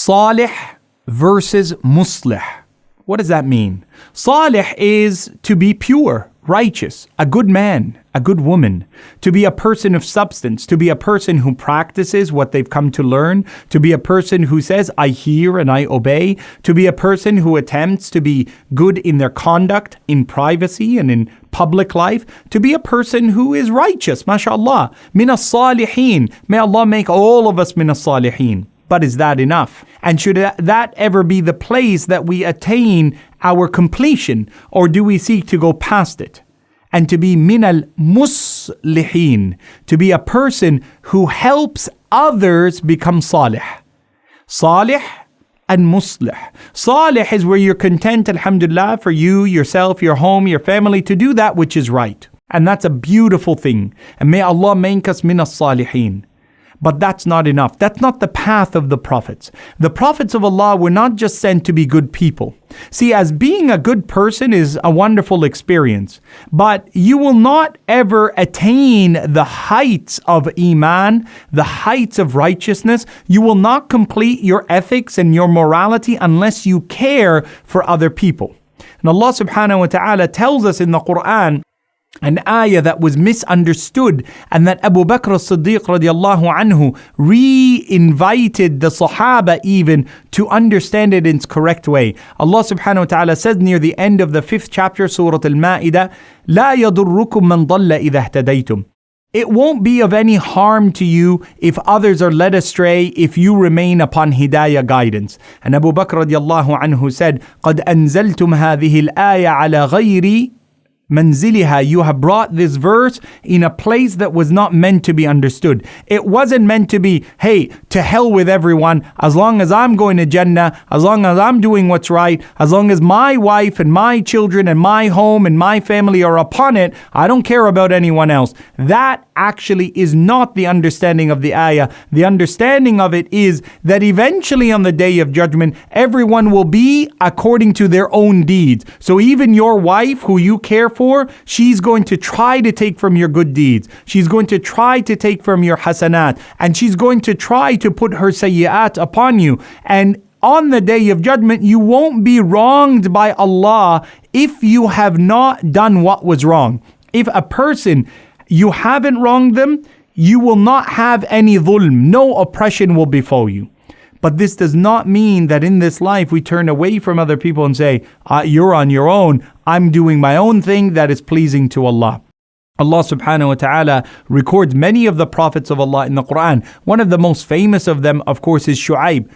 Salih versus Muslih. What does that mean? Salih is to be pure, righteous, a good man, a good woman, to be a person of substance, to be a person who practices what they've come to learn, to be a person who says, I hear and I obey, to be a person who attempts to be good in their conduct, in privacy and in public life, to be a person who is righteous, mashallah, min as-salihin. May Allah make all of us min as-salihin. But is that enough? And should that ever be the place that we attain our completion? Or do we seek to go past it? And to be min al-muslihin, to be a person who helps others become salih. Salih and muslih. Salih is where you're content, alhamdulillah, for you, yourself, your home, your family, to do that which is right. And that's a beautiful thing. And may Allah make us min as-salihin. But that's not enough. That's not the path of the prophets. The prophets of Allah were not just sent to be good people. See, as being a good person is a wonderful experience, but you will not ever attain the heights of Iman, the heights of righteousness. You will not complete your ethics and your morality unless you care for other people. And Allah subhanahu wa ta'ala tells us in the Qur'an an ayah that was misunderstood, and that Abu Bakr as-Siddiq radiallahu anhu re-invited the Sahaba even to understand it in its correct way. Allah subhanahu wa ta'ala says near the end of the 5th chapter, Surah Al-Ma'idah, لا يضركم من ضل إذا اهتديتم. It won't be of any harm to you if others are led astray if you remain upon hidayah guidance. And Abu Bakr radiallahu anhu said, قد أنزلتم هذه الآية على غير manziliha, you have brought this verse in a place that was not meant to be understood. It wasn't meant to be, hey, to hell with everyone, as long as I'm going to Jannah, as long as I'm doing what's right, as long as my wife and my children and my home and my family are upon it, I don't care about anyone else. That actually is not the understanding of the ayah. The understanding of it is that eventually on the day of judgment, everyone will be according to their own deeds. So even your wife, who you care for, she's going to try to take from your good deeds. She's going to try to take from your hasanat. And she's going to try to put her sayyi'at upon you. And on the day of judgment, you won't be wronged by Allah if you have not done what was wrong. If a person, you haven't wronged them, you will not have any dhulm. No oppression will befall you. But this does not mean that in this life we turn away from other people and say, you're on your own. I'm doing my own thing that is pleasing to Allah. Allah subhanahu wa ta'ala records many of the prophets of Allah in the Qur'an. One of the most famous of them, of course, is Shu'aib.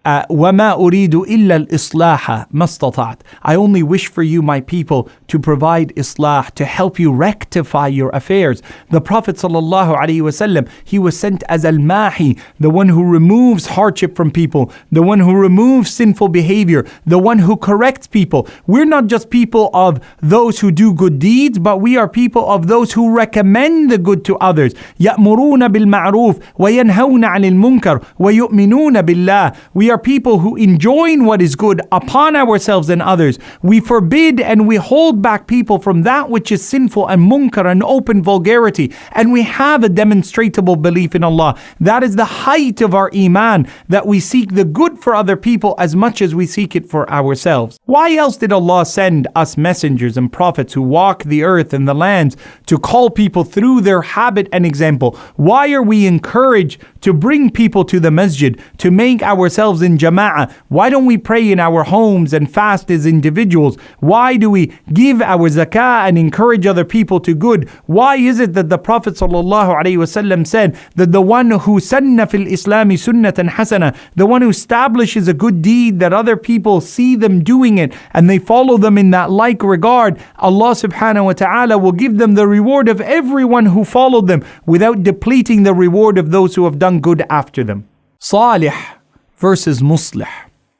وَمَا أُرِيدُ إِلَّا الْإِصْلَاحَ مَا اسْتَطَعْتُ. I only wish for you, my people, to provide islah, to help you rectify your affairs. The Prophet sallallahu alaihi wasallam, he was sent as al-mahi, the one who removes hardship from people, the one who removes sinful behavior, the one who corrects people. We're not just people of those who do good deeds, but we are people of those who recommend the good to others. يَأْمُرُونَ بِالْمَعْرُوفِ وَيَنْهَوْنَ عَنِ الْمُنْكَرِ وَيُؤْمِنُونَ بِاللَّهِ. We are people who enjoin what is good upon ourselves and others. We forbid and we hold back people from that which is sinful and munkar and open vulgarity. And we have a demonstrable belief in Allah. That is the height of our iman, that we seek the good for other people as much as we seek it for ourselves. Why else did Allah send us messengers and prophets who walk the earth and the lands to call people through their habit and example? Why are we encouraged to bring people to the masjid, to make ourselves in jama'ah? Why don't we pray in our homes and fast as individuals? Why do we give our zakah and encourage other people to good? Why is it that the Prophet ﷺ said that the one who sanna fil islami sunnatan hasana, the one who establishes a good deed that other people see them doing it and they follow them in that like regard, Allah subhanahu wa ta'ala will give them the reward of everyone who followed them without depleting the reward of those who have done good after them. Salih versus muslih.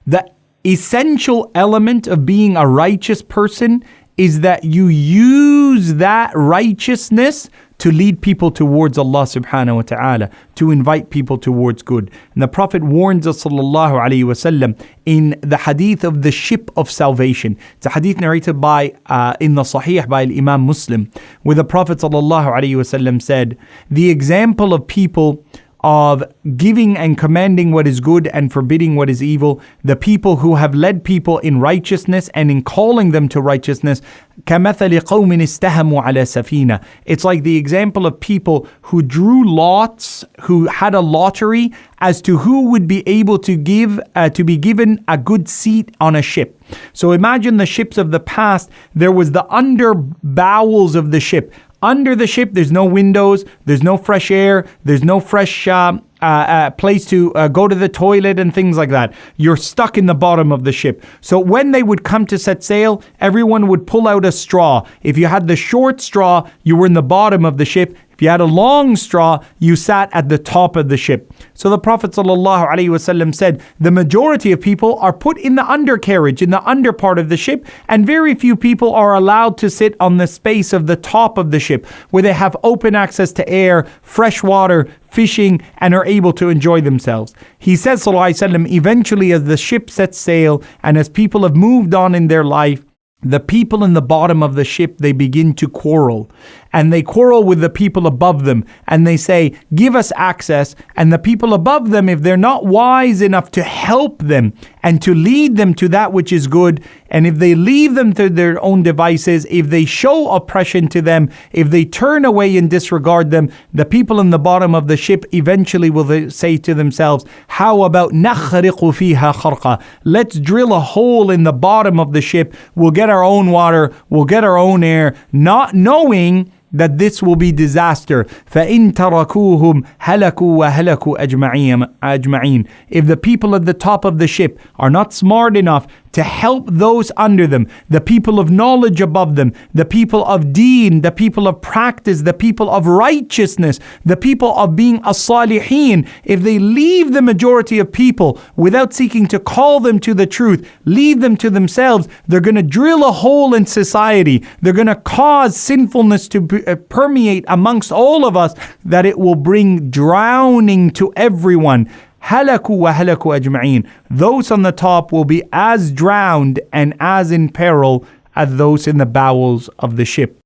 The essential element of being a righteous person is that you use that righteousness to lead people towards Allah subhanahu wa ta'ala, to invite people towards good. And the Prophet warns us sallallahu alayhi wasallam in the hadith of the ship of salvation. It's a hadith narrated by in the Sahih by Imam Muslim, where the Prophet sallallahu alayhi wasallam said, the example of people of giving and commanding what is good and forbidding what is evil, the people who have led people in righteousness and in calling them to righteousness. كَمَثَلِ قَوْمٍ اسْتَهَمُوا عَلَى سَفِينَةٍ. It's like the example of people who drew lots, who had a lottery as to who would be able to be given a good seat on a ship. So imagine the ships of the past. There was the under bowels of the ship. Under the ship, there's no windows, there's no fresh air, there's no fresh place to go to the toilet and things like that. You're stuck in the bottom of the ship. So when they would come to set sail, everyone would pull out a straw. If you had the short straw, you were in the bottom of the ship. If you had a long straw, you sat at the top of the ship. So the Prophet ﷺ said, the majority of people are put in the undercarriage, in the under part of the ship, and very few people are allowed to sit on the space of the top of the ship, where they have open access to air, fresh water, fishing, and are able to enjoy themselves. He says, ﷺ, eventually as the ship sets sail, and as people have moved on in their life, the people in the bottom of the ship, they begin to quarrel. And they quarrel with the people above them. And they say, give us access. And the people above them, if they're not wise enough to help them and to lead them to that which is good, and if they leave them to their own devices, if they show oppression to them, if they turn away and disregard them, the people in the bottom of the ship eventually will say to themselves, how about نَخْرِقُ فِيهَا خَرْقًا? Let's drill a hole in the bottom of the ship. We'll get our own water. We'll get our own air, not knowing that this will be disaster. فَإِن تَرَكُوهُمْ هَلَكُوا وَهَلَكُوا أَجْمَعِينَ. If the people at the top of the ship are not smart enough to help those under them, the people of knowledge above them, the people of deen, the people of practice, the people of righteousness, the people of being as-salihin, if they leave the majority of people without seeking to call them to the truth, leave them to themselves, they're going to drill a hole in society. They're going to cause sinfulness to permeate amongst all of us, that it will bring drowning to everyone. Halaku wa halaku ajma'in. Those on the top will be as drowned and as in peril as those in the bowels of the ship.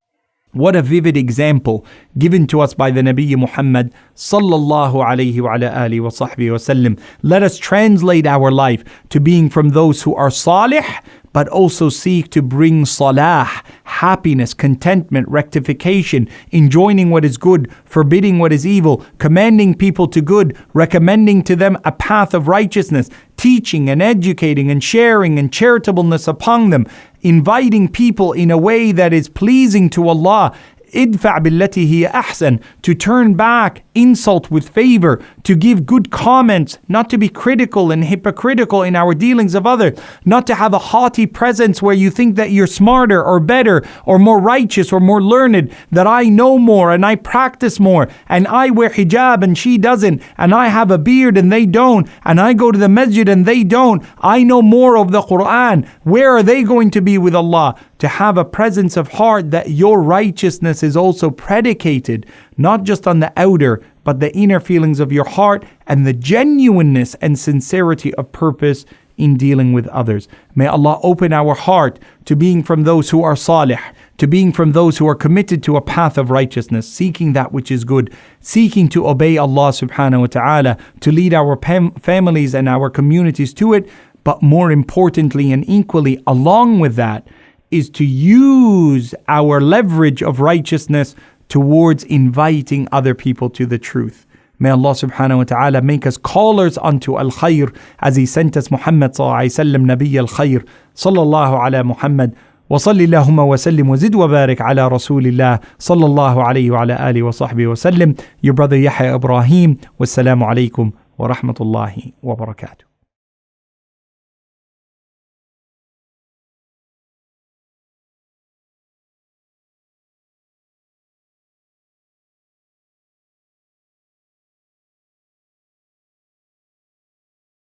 What a vivid example given to us by the Nabi Muhammad sallallahu alayhi wa ala alihi wa sahbihi wa sallam. Let us translate our life to being from those who are salih, but also seek to bring salah, happiness, contentment, rectification, enjoining what is good, forbidding what is evil, commanding people to good, recommending to them a path of righteousness, teaching and educating and sharing and charitableness upon them, inviting people in a way that is pleasing to Allah. idfa' billati hiya ahsan, to turn back insult with favor, to give good comments, not to be critical and hypocritical in our dealings of others, not to have a haughty presence where you think that you're smarter or better or more righteous or more learned, that I know more and I practice more and I wear hijab and she doesn't, and I have a beard and they don't, and I go to the masjid and they don't, I know more of the Qur'an. Where are they going to be with Allah? To have a presence of heart that your righteousness is also predicated not just on the outer, but the inner feelings of your heart and the genuineness and sincerity of purpose in dealing with others. May Allah open our heart to being from those who are salih, to being from those who are committed to a path of righteousness, seeking that which is good, seeking to obey Allah subhanahu wa ta'ala, to lead our families and our communities to it, but more importantly and equally along with that, is to use our leverage of righteousness towards inviting other people to the truth. May Allah subhanahu wa ta'ala make us callers unto al-khair, as He sent us Muhammad sallallahu alayhi wa sallam, Nabiy al-khair, sallallahu ala Muhammad, wa salli Allahumma wa sallim wa zid wa barik ala Rasulillah, sallallahu alayhi wa ala alihi wa sahbihi wa sallim. Your brother Yahya Ibrahim, wassalamu alaykum wa rahmatullahi wa barakatuh.